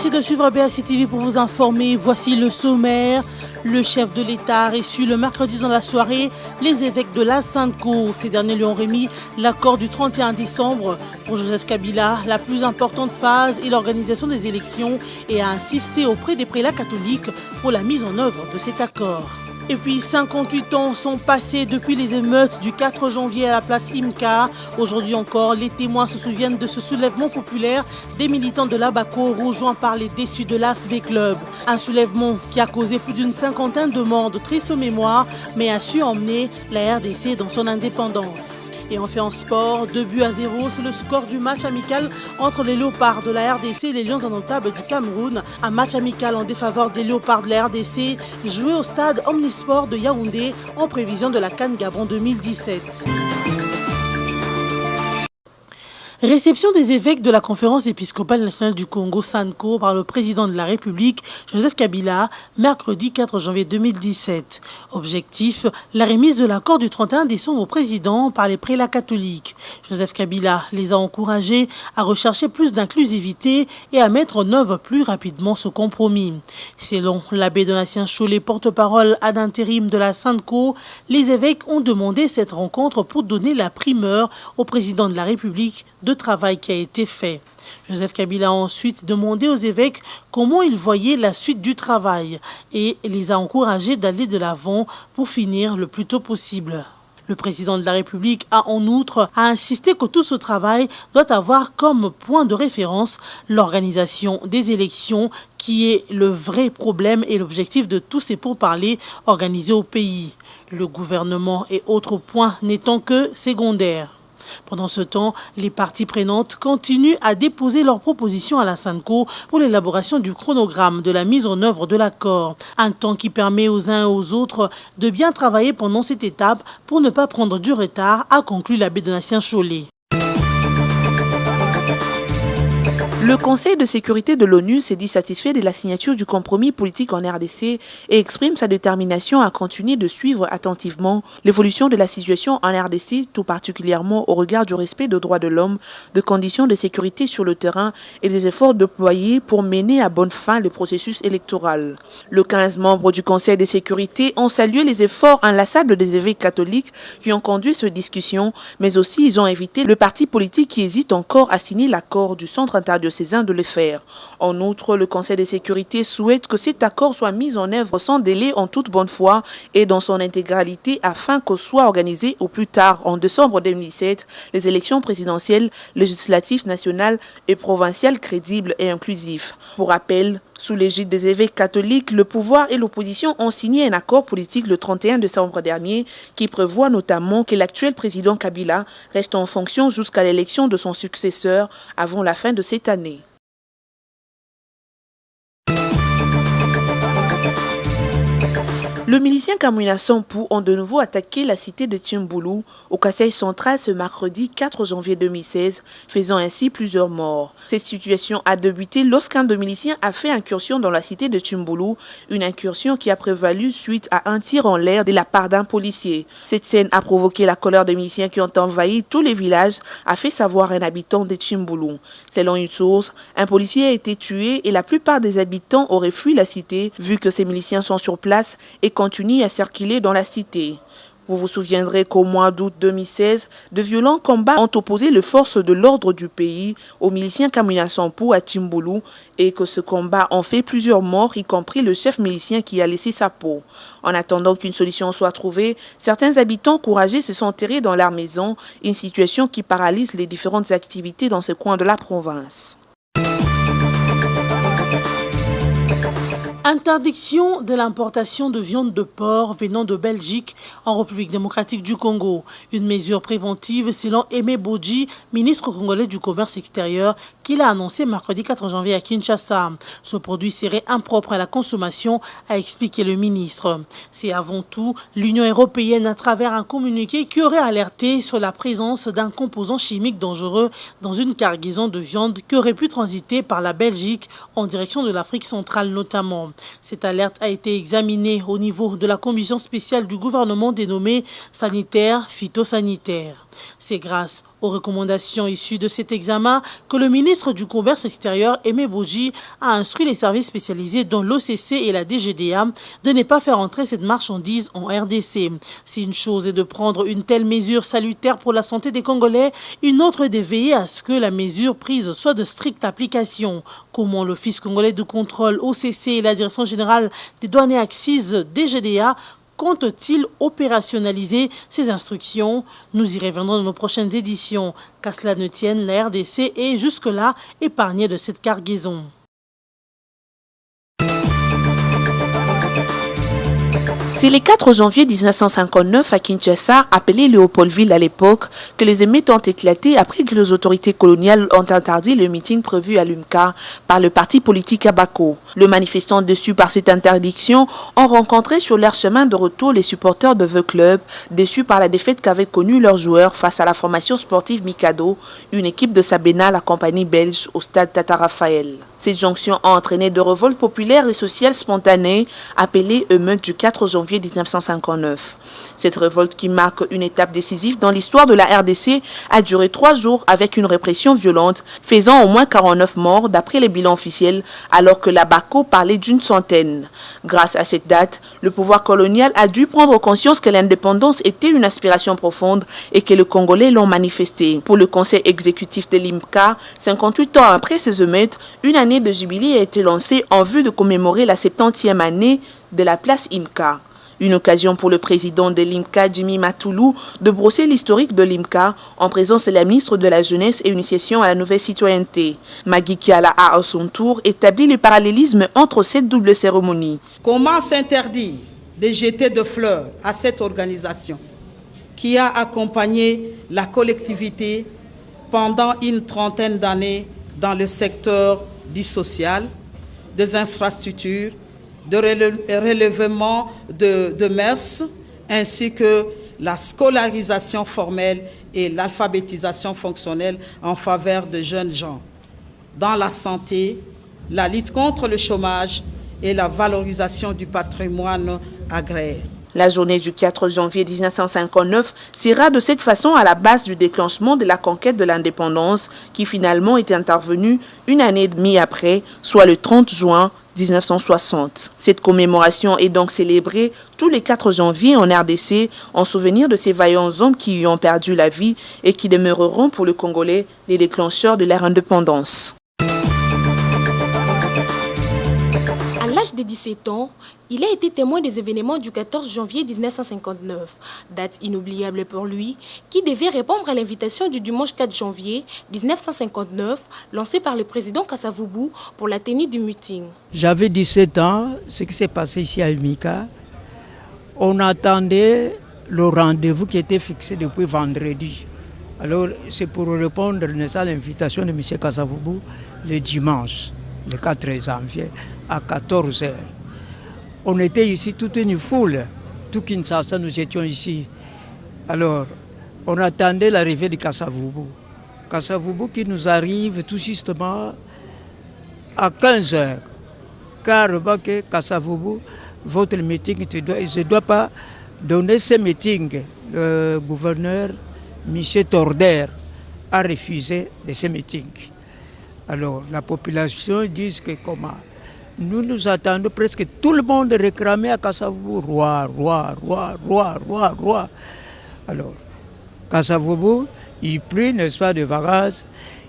Merci de suivre BAC TV pour vous informer. Voici le sommaire. Le chef de l'État a reçu le mercredi dans la soirée les évêques de la Sainte-Cour. Ces derniers lui ont remis l'accord du 31 décembre. Pour Joseph Kabila, la plus importante phase est l'organisation des élections et a insisté auprès des prélats catholiques pour la mise en œuvre de cet accord. Et puis 58 ans sont passés depuis les émeutes du 4 janvier à la place Imka. Aujourd'hui encore, les témoins se souviennent de ce soulèvement populaire des militants de l'Abaco rejoints par les déçus de l'ASV Club. Un soulèvement qui a causé plus d'une cinquantaine de morts de triste mémoire, mais a su emmener la RDC dans son indépendance. Et on fait en sport, 2-0, c'est le score du match amical entre les Léopards de la RDC et les Lions indomptables du Cameroun. Un match amical en défaveur des Léopards de la RDC, joué au stade Omnisport de Yaoundé en prévision de la CAN Gabon 2017. Réception des évêques de la Conférence épiscopale nationale du Congo, SANCO, par le président de la République, Joseph Kabila, mercredi 4 janvier 2017. Objectif, la remise de l'accord du 31 décembre au président par les prélats catholiques. Joseph Kabila les a encouragés à rechercher plus d'inclusivité et à mettre en œuvre plus rapidement ce compromis. Selon l'abbé Donatien Cholet, porte-parole ad intérim de la SANCO, les évêques ont demandé cette rencontre pour donner la primeur au président de la République de travail qui a été fait. Joseph Kabila a ensuite demandé aux évêques comment ils voyaient la suite du travail et les a encouragés d'aller de l'avant pour finir le plus tôt possible. Le président de la République a en outre insisté que tout ce travail doit avoir comme point de référence l'organisation des élections qui est le vrai problème et l'objectif de tous ces pourparlers organisés au pays. Le gouvernement et autres points n'étant que secondaires. Pendant ce temps, les parties prenantes continuent à déposer leurs propositions à la SANCO pour l'élaboration du chronogramme de la mise en œuvre de l'accord. Un temps qui permet aux uns et aux autres de bien travailler pendant cette étape pour ne pas prendre du retard, a conclu l'abbé Donatien Cholet. Le Conseil de sécurité de l'ONU s'est dit satisfait de la signature du compromis politique en RDC et exprime sa détermination à continuer de suivre attentivement l'évolution de la situation en RDC, tout particulièrement au regard du respect des droits de l'homme, de conditions de sécurité sur le terrain et des efforts déployés pour mener à bonne fin le processus électoral. Les 15 membres du Conseil de sécurité ont salué les efforts inlassables des évêques catholiques qui ont conduit cette discussion, mais aussi ils ont invité le parti politique qui hésite encore à signer l'accord du Centre interdiocésain de le faire. En outre, le Conseil de sécurité souhaite que cet accord soit mis en œuvre sans délai en toute bonne foi et dans son intégralité afin que soient organisées au plus tard en décembre 2017 les élections présidentielles, législatives, nationales et provinciales crédibles et inclusives. Pour rappel, sous l'égide des évêques catholiques, le pouvoir et l'opposition ont signé un accord politique le 31 décembre dernier qui prévoit notamment que l'actuel président Kabila reste en fonction jusqu'à l'élection de son successeur avant la fin de cette année. Le milicien Kamwina Sampou ont de nouveau attaqué la cité de Tchimboulou au Kasaï central ce mercredi 4 janvier 2016, faisant ainsi plusieurs morts. Cette situation a débuté lorsqu'un de miliciens a fait incursion dans la cité de Tchimboulou, une incursion qui a prévalu suite à un tir en l'air de la part d'un policier. Cette scène a provoqué la colère des miliciens qui ont envahi tous les villages, a fait savoir un habitant de Tchimboulou. Selon une source, un policier a été tué et la plupart des habitants auraient fui la cité vu que ces miliciens sont sur place et continue à circuler dans la cité. Vous vous souviendrez qu'au mois d'août 2016, de violents combats ont opposé les forces de l'ordre du pays aux miliciens Kamwina Sampou à Tchimboulou et que ce combat en fait plusieurs morts, y compris le chef milicien qui a laissé sa peau. En attendant qu'une solution soit trouvée, certains habitants courageux se sont enterrés dans leur maison, une situation qui paralyse les différentes activités dans ce coin de la province. Interdiction de l'importation de viande de porc venant de Belgique en République démocratique du Congo. Une mesure préventive selon Aimé Bodji, ministre congolais du commerce extérieur, qu'il a annoncé mercredi 4 janvier à Kinshasa. Ce produit serait impropre à la consommation, a expliqué le ministre. C'est avant tout l'Union européenne à travers un communiqué qui aurait alerté sur la présence d'un composant chimique dangereux dans une cargaison de viande qui aurait pu transiter par la Belgique en direction de l'Afrique centrale notamment. Cette alerte a été examinée au niveau de la commission spéciale du gouvernement dénommée sanitaire phytosanitaire. C'est grâce aux recommandations issues de cet examen que le ministre du Commerce extérieur, Aimé Boji, a instruit les services spécialisés dont l'OCC et la DGDA de ne pas faire entrer cette marchandise en RDC. Si une chose est de prendre une telle mesure salutaire pour la santé des Congolais, une autre est de veiller à ce que la mesure prise soit de stricte application. Comment l'Office congolais de contrôle OCC et la Direction générale des douanes et accises DGDA compte-t-il opérationnaliser ces instructions? Nous y reviendrons dans nos prochaines éditions. Qu'à cela ne tienne, la RDC est jusque-là épargnée de cette cargaison. C'est le 4 janvier 1959 à Kinshasa, appelé Léopoldville à l'époque, que les émeutes ont éclaté après que les autorités coloniales ont interdit le meeting prévu à l'UMCA par le parti politique Abako. Les manifestants déçus par cette interdiction ont rencontré sur leur chemin de retour les supporters de The Club, déçus par la défaite qu'avaient connue leurs joueurs face à la formation sportive Mikado, une équipe de Sabena, la compagnie belge, au stade Tata Raphaël. Cette jonction a entraîné de révoltes populaires et sociales spontanées, appelées émeutes du 4 janvier 1959. Cette révolte, qui marque une étape décisive dans l'histoire de la RDC, a duré 3 jours avec une répression violente, faisant au moins 49 morts d'après les bilans officiels, alors que la BACO parlait d'une centaine. Grâce à cette date, le pouvoir colonial a dû prendre conscience que l'indépendance était une aspiration profonde et que les Congolais l'ont manifestée. Pour le conseil exécutif de l'IMCA, 58 ans après ces émeutes, une année de jubilé a été lancée en vue de commémorer la 70e année de la place IMCA. Une occasion pour le président de l'IMCA, Jimmy Matoulou, de brosser l'historique de l'IMCA en présence de la ministre de la Jeunesse et Initiation à la nouvelle citoyenneté. Magui Kiala a à son tour établi le parallélisme entre cette double cérémonie. Comment s'interdire de jeter de fleurs à cette organisation qui a accompagné la collectivité pendant une trentaine d'années dans le secteur du social, des infrastructures, de relèvement de mœurs, ainsi que la scolarisation formelle et l'alphabétisation fonctionnelle en faveur de jeunes gens, dans la santé, la lutte contre le chômage et la valorisation du patrimoine agraire. La journée du 4 janvier 1959 sera de cette façon à la base du déclenchement de la conquête de l'indépendance qui finalement est intervenue une année et demie après, soit le 30 juin 1960. Cette commémoration est donc célébrée tous les 4 janvier en RDC en souvenir de ces vaillants hommes qui y ont perdu la vie et qui demeureront pour le Congolais les déclencheurs de leur indépendance. À l'âge de 17 ans, il a été témoin des événements du 14 janvier 1959, date inoubliable pour lui, qui devait répondre à l'invitation du dimanche 4 janvier 1959, lancée par le président Kasavubu pour la tenue du meeting. J'avais 17 ans, ce qui s'est passé ici à Umika, on attendait le rendez-vous qui était fixé depuis vendredi. Alors c'est pour répondre à l'invitation de M. Kasavubu le dimanche, le 4 janvier, à 14 h. On était ici toute une foule, tout Kinshasa, nous étions ici. Alors, on attendait l'arrivée de Kasavubu. Kasavubu qui nous arrive tout justement à 15 h. Car Kasavubu, votre meeting, je ne dois pas donner ce meeting. Le gouverneur Michel Torder a refusé de ce meeting. Alors, la population dit que comment? Nous attendons presque tout le monde réclamer à Kasavubu, roi, roi, roi, roi, roi, roi. Alors, Kasavubu, il prie, n'est-ce pas, de vacances.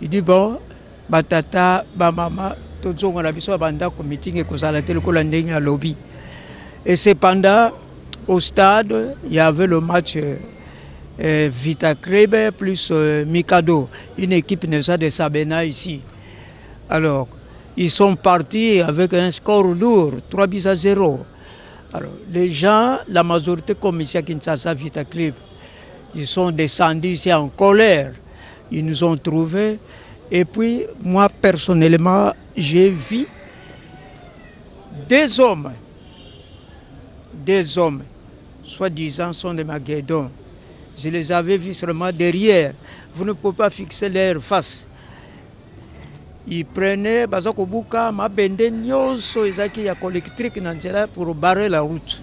Il dit, bon, batata, bamama, tout le monde a vu ça, banda, comme meeting, et qu'on s'est arrêté le colanding à lobby. Et cependant, au stade, il y avait le match Vita Club plus Mikado, une équipe, n'est-ce pas, de Sabena ici. Alors, ils sont partis avec un score lourd, 3-0. Alors, les gens, la majorité comme ici à Kinshasa Vita Club, ils sont descendus ici en colère. Ils nous ont trouvés. Et puis, moi, personnellement, j'ai vu des hommes, soi-disant sont des Maghédons. Je les avais vus seulement derrière. Vous ne pouvez pas fixer leur face. Ils prenaient Bazakobuka, Mabende, Nyoso, Ezaki, ya collectrique pour barrer la route.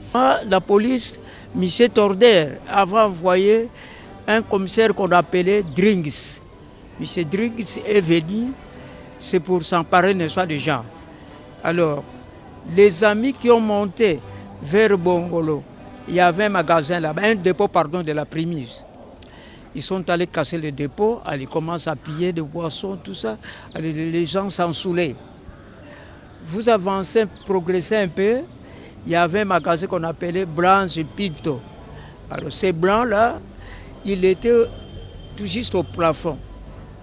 La police, M. Torder, avait envoyé un commissaire qu'on appelait Drinks. M. Drinks est venu, c'est pour s'emparer, n'est-ce pas, des gens. Alors, les amis qui ont monté vers Bongolo, il y avait un magasin là-bas, un dépôt, pardon, de la Primise. Ils sont allés casser le dépôt, ils commencent à piller des boissons, tout ça. Les gens s'en saoulaient. Vous avancez, progressez un peu, il y avait un magasin qu'on appelait Blanche Pinto. Alors ces blancs-là, il était tout juste au plafond.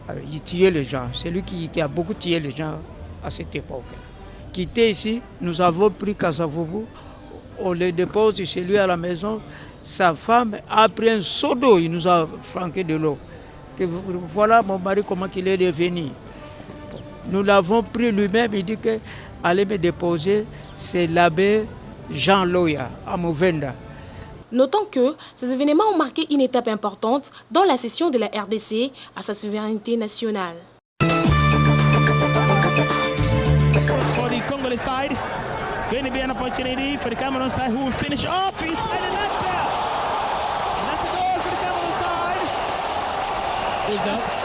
Alors, il tuait les gens. C'est lui qui a beaucoup tué les gens à cette époque. Quitté ici, nous avons pris Kassavoubou, on les dépose chez lui à la maison. Sa femme a pris un seau d'eau, il nous a flanqué de l'eau. Voilà mon mari comment il est devenu. Nous l'avons pris lui-même, il dit que allez me déposer, c'est l'abbé Jean Loya à Mouvenda. Notons que ces événements ont marqué une étape importante dans la cession de la RDC à sa souveraineté nationale. For the Congolese side, it's going to be an opportunity for the Cameroon side who will finish off inside the net. And that's a goal for the Cameroon side. Who's that?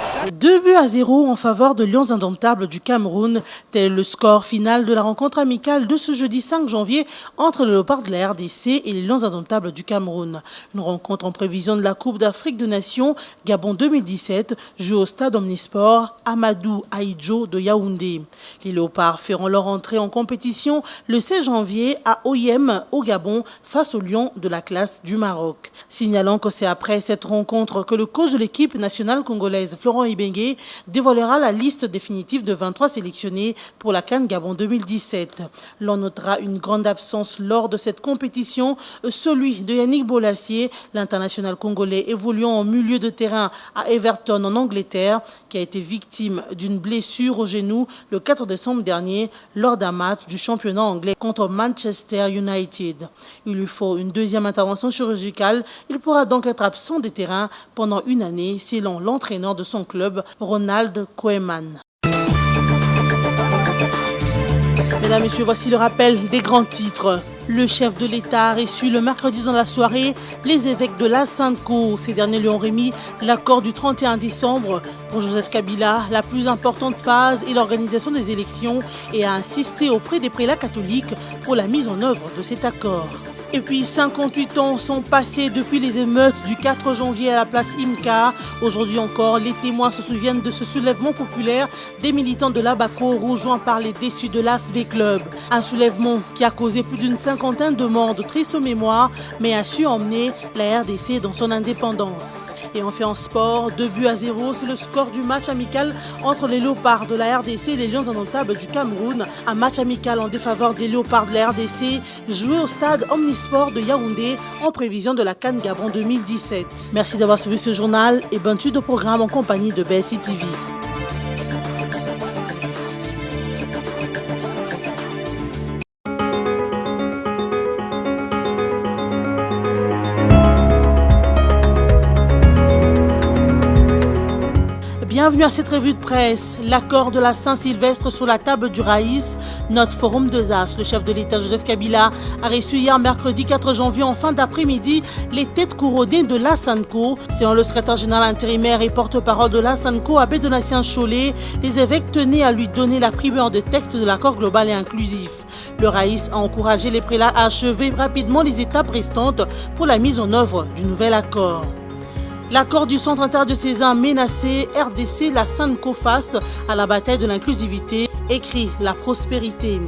2-0 en faveur de Lions Indomptables du Cameroun. Tel est le score final de la rencontre amicale de ce jeudi 5 janvier entre le Léopard de la RDC et les Lions Indomptables du Cameroun. Une rencontre en prévision de la Coupe d'Afrique des Nations Gabon 2017 jouée au stade Omnisport Amadou Ahidjo de Yaoundé. Les Léopards feront leur entrée en compétition le 16 janvier à Oyem au Gabon face aux Lions de la classe du Maroc. Signalant que c'est après cette rencontre que le coach de l'équipe nationale congolaise Florent Ibenge dévoilera la liste définitive de 23 sélectionnés pour la CAN Gabon 2017. L'on notera une grande absence lors de cette compétition, celui de Yannick Bolassier, l'international congolais évoluant au milieu de terrain à Everton en Angleterre, qui a été victime d'une blessure au genou le 4 décembre dernier lors d'un match du championnat anglais contre Manchester United. Il lui faut une deuxième intervention chirurgicale. Il pourra donc être absent des terrains pendant une année, selon l'entraîneur de son club, Ronald Koeman. Mesdames, Messieurs, voici le rappel des grands titres. Le chef de l'État a reçu le mercredi dans la soirée les évêques de la Sainte-Co. Ces derniers lui ont remis l'accord du 31 décembre. Pour Joseph Kabila, la plus importante phase est l'organisation des élections et a insisté auprès des prélats catholiques pour la mise en œuvre de cet accord. Et puis 58 ans sont passés depuis les émeutes du 4 janvier à la place Imka. Aujourd'hui encore, les témoins se souviennent de ce soulèvement populaire des militants de l'Abaco rejoints par les déçus de l'ASV Club. Un soulèvement qui a causé plus d'une cinquantaine de morts de triste mémoire, mais a su emmener la RDC dans son indépendance. Et on fait en sport, 2-0, c'est le score du match amical entre les Léopards de la RDC et les Lions Indomptables du Cameroun. Un match amical en défaveur des Léopards de la RDC, joué au stade Omnisport de Yaoundé en prévision de la CAN Gabon 2017. Merci d'avoir suivi ce journal et bonne suite au programme en compagnie de BSI TV. Bienvenue à cette revue de presse. L'accord de la Saint-Sylvestre sur la table du Raïs, notre forum de ZAS. Le chef de l'État Joseph Kabila a reçu hier mercredi 4 janvier en fin d'après-midi les têtes couronnées de la Sanco. Selon le secrétaire général intérimaire et porte-parole de la Sanco, Abbé Donatien Chollet, les évêques tenaient à lui donner la primeur de texte de l'accord global et inclusif. Le Raïs a encouragé les prélats à achever rapidement les étapes restantes pour la mise en œuvre du nouvel accord. L'accord du Centre interdiocésain menacé, RDC, la Sanco face à la bataille de l'inclusivité, écrit la prospérité.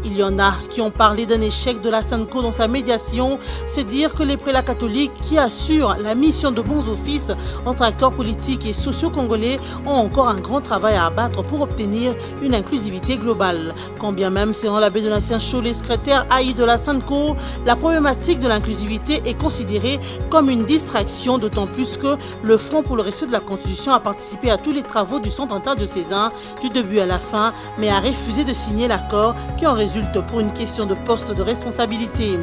Il y en a qui ont parlé d'un échec de la Sanco dans sa médiation. C'est dire que les prélats catholiques qui assurent la mission de bons offices entre acteurs politiques et sociaux congolais ont encore un grand travail à abattre pour obtenir une inclusivité globale. Quand bien même, selon l'abbé Donatien Chollet, secrétaire AI de la Sanco, la problématique de l'inclusivité est considérée comme une distraction, d'autant plus que le Front pour le respect de la Constitution a participé à tous les travaux du Centre interdiocésain du début à la fin, mais a refusé de signer l'accord qui en résulte pour une question de poste de responsabilité.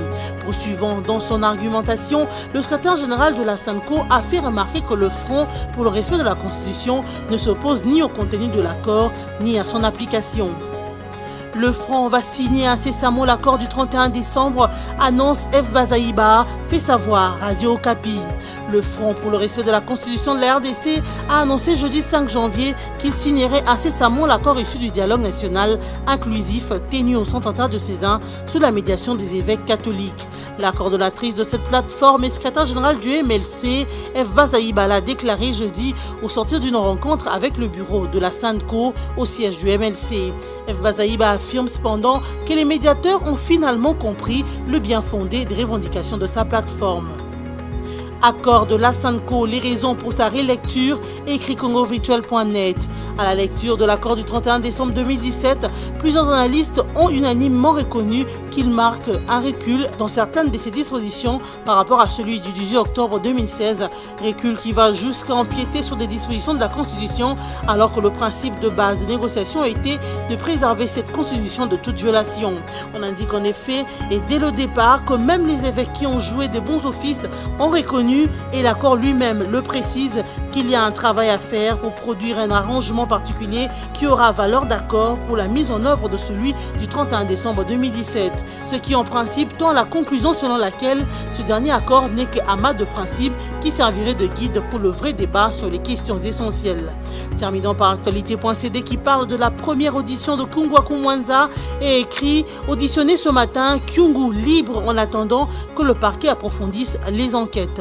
Poursuivant dans son argumentation, le secrétaire général de la Sanco a fait remarquer que le Front pour le respect de la Constitution ne s'oppose ni au contenu de l'accord ni à son application. Le Front va signer incessamment l'accord du 31 décembre, annonce F. Bazaïba, fait savoir Radio Okapi. Le Front pour le respect de la Constitution de la RDC a annoncé jeudi 5 janvier qu'il signerait incessamment l'accord issu du dialogue national inclusif tenu au centre interdiocésain sous la médiation des évêques catholiques. La coordonnatrice de cette plateforme et secrétaire générale du MLC, F. Bazaïba, l'a déclaré jeudi au sortir d'une rencontre avec le bureau de la SANCO au siège du MLC. F. Bazaïba affirme cependant que les médiateurs ont finalement compris le bien fondé des revendications de sa plateforme. Accord de la SANCO, les raisons pour sa rélecture, écrit congovirtuel.net. À la lecture de l'accord du 31 décembre 2017, plusieurs analystes ont unanimement reconnu qu'il marque un recul dans certaines de ses dispositions par rapport à celui du 18 octobre 2016, recul qui va jusqu'à empiéter sur des dispositions de la Constitution alors que le principe de base de négociation était de préserver cette Constitution de toute violation. On indique en effet, et dès le départ, que même les évêques qui ont joué des bons offices ont reconnu, et l'accord lui-même le précise, qu'il y a un travail à faire pour produire un arrangement particulier qui aura valeur d'accord pour la mise en œuvre de celui du 31 décembre 2017. Ce qui en principe tend à la conclusion selon laquelle ce dernier accord n'est qu'amas de principe qui servirait de guide pour le vrai débat sur les questions essentielles. Terminons par actualité.cd qui parle de la première audition de Kungwaku Mwanza et écrit « Auditionné ce matin, Kyungu libre en attendant que le parquet approfondisse les enquêtes ».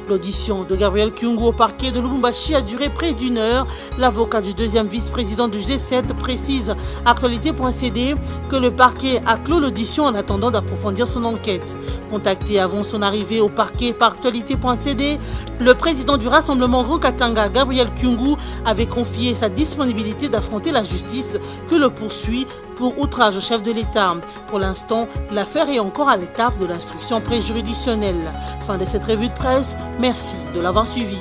L'audition de Gabriel Kyungu au parquet de Lubumbashi a duré près d'une heure. L'avocat du deuxième vice-président du G7 précise à actualité.cd que le parquet a clos l'audition en attendant d'approfondir son enquête. Contacté avant son arrivée au parquet par actualité.cd, le président du Rassemblement Grand Katanga, Gabriel Kyungu, avait confié sa disponibilité d'affronter la justice que le poursuit pour outrage au chef de l'État. Pour l'instant, l'affaire est encore à l'étape de l'instruction préjuridictionnelle. Fin de cette revue de presse. Merci de l'avoir suivi.